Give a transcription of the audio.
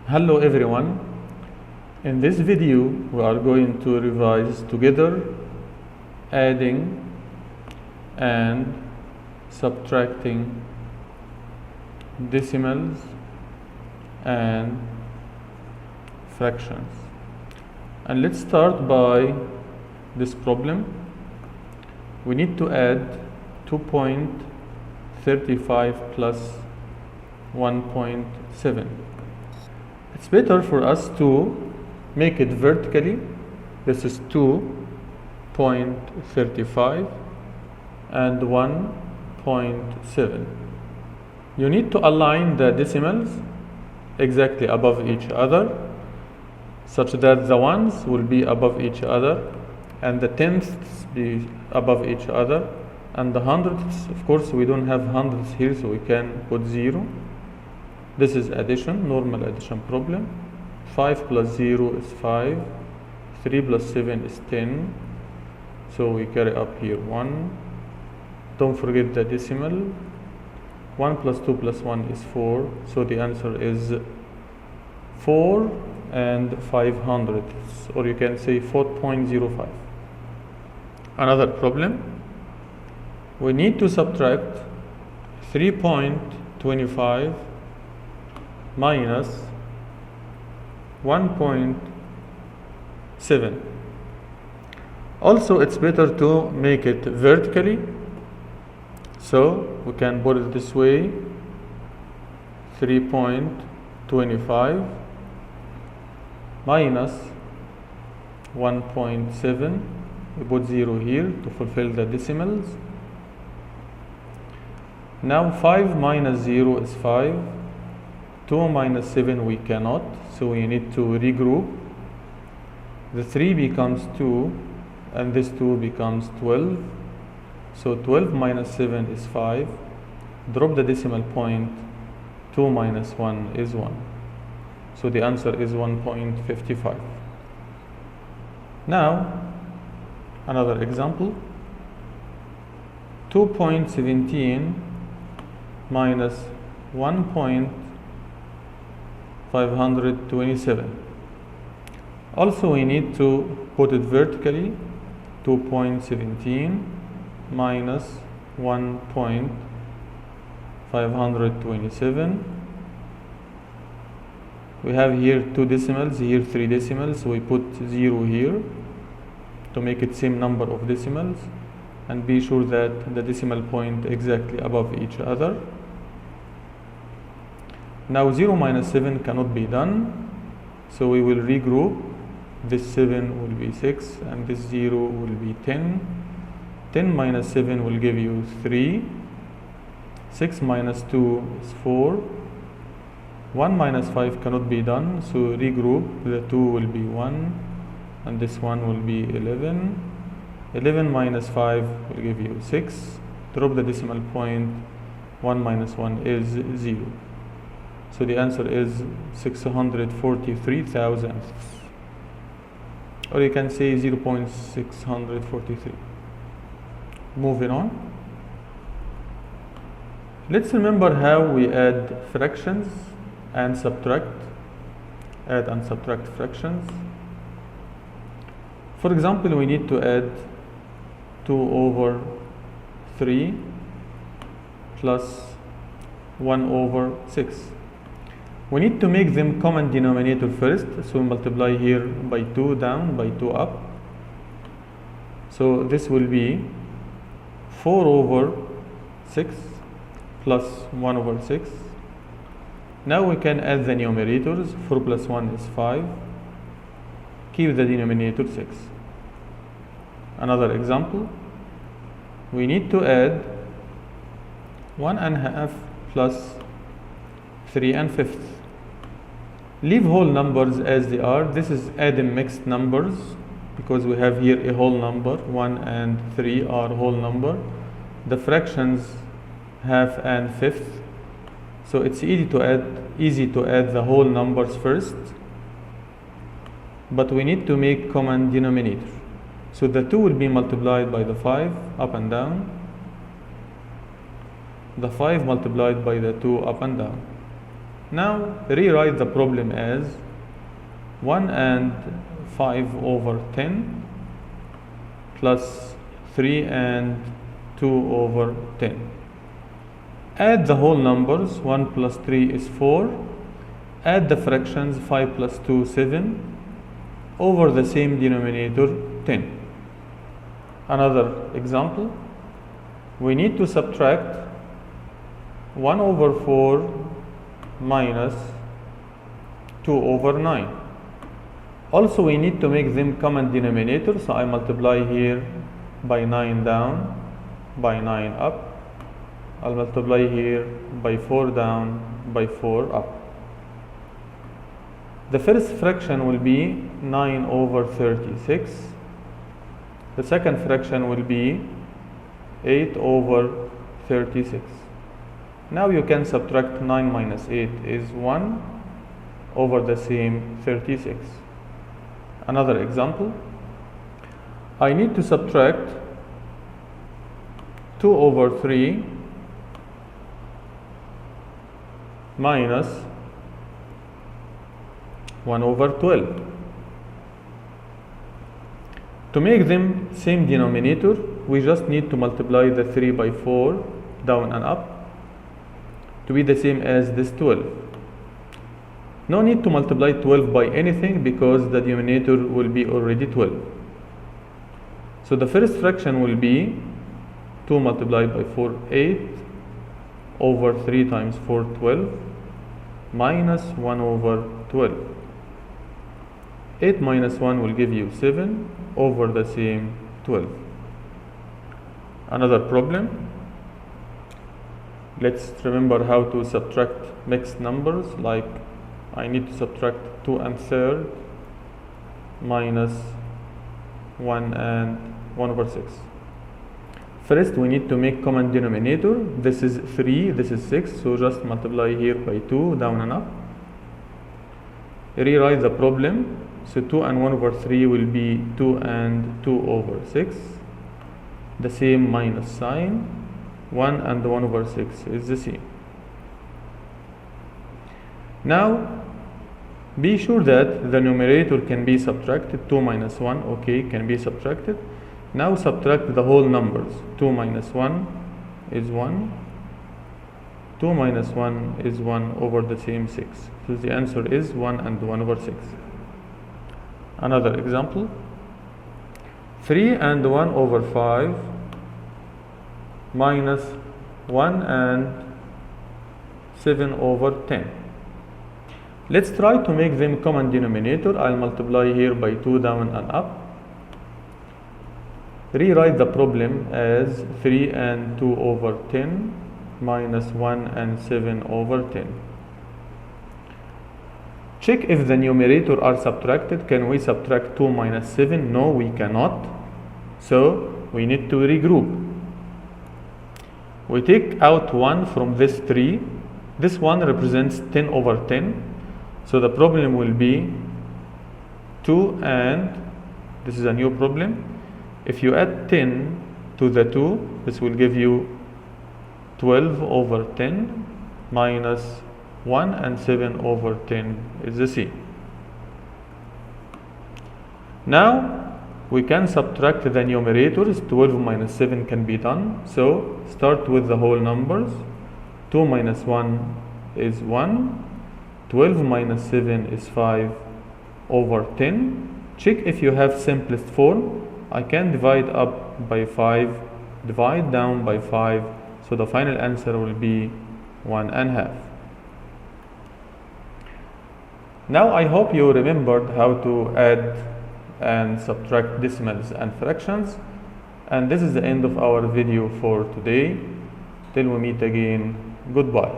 Hello everyone. In this video we are going to revise together adding and subtracting decimals and fractions. And let's start by this problem. We need to add 2.35 plus 1.7. It's better for us to make it vertically. This is 2.35 and 1.7. You need to align the decimals exactly above each other, such that the ones will be above each other and the tenths be above each other, and the hundredths, of course we don't have hundredths here, so we can put 0. This is addition, normal addition problem. 5 plus 0 is 5, 3 plus 7 is 10, so we carry up here 1. Don't forget the decimal. 1 plus 2 plus 1 is 4, so the answer is 4 and 500, or you can say 4.05. Another problem, we need to subtract 3.25 minus 1.7. Also, it's better to make it vertically, so we can put it this way: 3.25 minus 1.7. We put 0 here to fulfill the decimals. Now 5 minus 0 is 5. 2 minus 7 we cannot, so we need to regroup. The 3 becomes 2 and this 2 becomes 12. So 12 minus 7 is 5. Drop the decimal point. 2 minus 1 is 1. So the answer is 1.55. Now another example. 2.17 minus 1.527. Also we need to put it vertically. 2.17 minus 1.527. We have here 2 decimals, here 3 decimals, we put 0 here to make it same number of decimals, and be sure that the decimal point exactly above each other. Now 0 minus 7 cannot be done, so we will regroup. This 7 will be 6 and this 0 will be 10. 10 minus 7 will give you 3. 6 minus 2 is 4. 1 minus 5 cannot be done, so regroup. The 2 will be 1 and this 1 will be 11. 11 minus 5 will give you 6. Drop the decimal point. 1 minus 1 is 0. So the answer is 643 thousandths, or you can say 0.643. Moving on. Let's remember how we add fractions and subtract. Add and subtract fractions. For example, we need to add 2 over 3 plus 1 over 6. We need to make them common denominator first, so we multiply here by 2 down, by 2 up. So this will be 4 over 6 plus 1 over 6. Now we can add the numerators. 4 plus 1 is 5. Keep the denominator 6. Another example, we need to add 1/2 plus 3/5. Leave whole numbers as they are. This is adding mixed numbers because we have here a whole number. 1 and 3 are whole number. The fractions 1/2 and 1/5. So it's easy to add the whole numbers first, but we need to make common denominator. So the 2 will be multiplied by the 5 up and down. The 5 multiplied by the 2 up and down. Now rewrite the problem as 1 and 5 over 10 plus 3 and 2 over 10. Add the whole numbers. 1 plus 3 is 4. Add the fractions. 5 plus 2, 7 over the same denominator, 10. Another example, we need to subtract 1 over 4 minus 2 over 9. Also we need to make them common denominator, so I multiply here by 9 down, by 9 up. I'll multiply here by 4 down, by 4 up. The first fraction will be 9 over 36. The second fraction will be 8 over 36. Now you can subtract 9 minus 8 is 1 over the same 36. Another example, I need to subtract 2 over 3 minus 1 over 12. To make them same denominator, we just need to multiply the 3 by 4 down and up to be the same as this 12. No need to multiply 12 by anything because the denominator will be already 12. So the first fraction will be 2 multiplied by 4, 8 over 3 times 4, 12 minus 1 over 12. 8 minus 1 will give you 7 over the same 12. Another problem. Let's remember how to subtract mixed numbers, like I need to subtract 2 and 3rd minus 1 and 1 over 6. First we need to make common denominator. This is 3, this is 6, so just multiply here by 2 down and up. Rewrite the problem. So 2 and 1 over 3 will be 2 and 2 over 6. The same minus sign. 1 and 1 over 6 is the same. Now be sure that the numerator can be subtracted. 2 minus 1, okay, can be subtracted. Now subtract the whole numbers. 2 minus 1 is 1. 2 minus 1 is 1 over the same 6. So the answer is 1 and 1 over 6. Another example, 3 and 1 over 5 minus 1 and 7 over 10. Let's try to make them common denominator. I'll multiply here by 2 down and up. Rewrite the problem as 3 and 2 over 10 minus 1 and 7 over 10. Check if the numerator are subtracted. Can we subtract 2 minus 7? No, we cannot. So we need to regroup. We take out 1 from this 3. This 1 represents 10 over 10. So the problem will be 2 and, this is a new problem. If you add 10 to the 2, this will give you 12 over 10 minus 1 and 7 over 10 is the same. Now we can subtract the numerators. 12 minus 7 can be done. So start with the whole numbers. 2 minus 1 is 1. 12 minus 7 is 5 over 10. Check if you have simplest form. I can divide up by 5, divide down by 5. So the final answer will be 1.5. Now I hope you remembered how to add and subtract decimals and fractions. And this is the end of our video for today. Till we meet again, goodbye.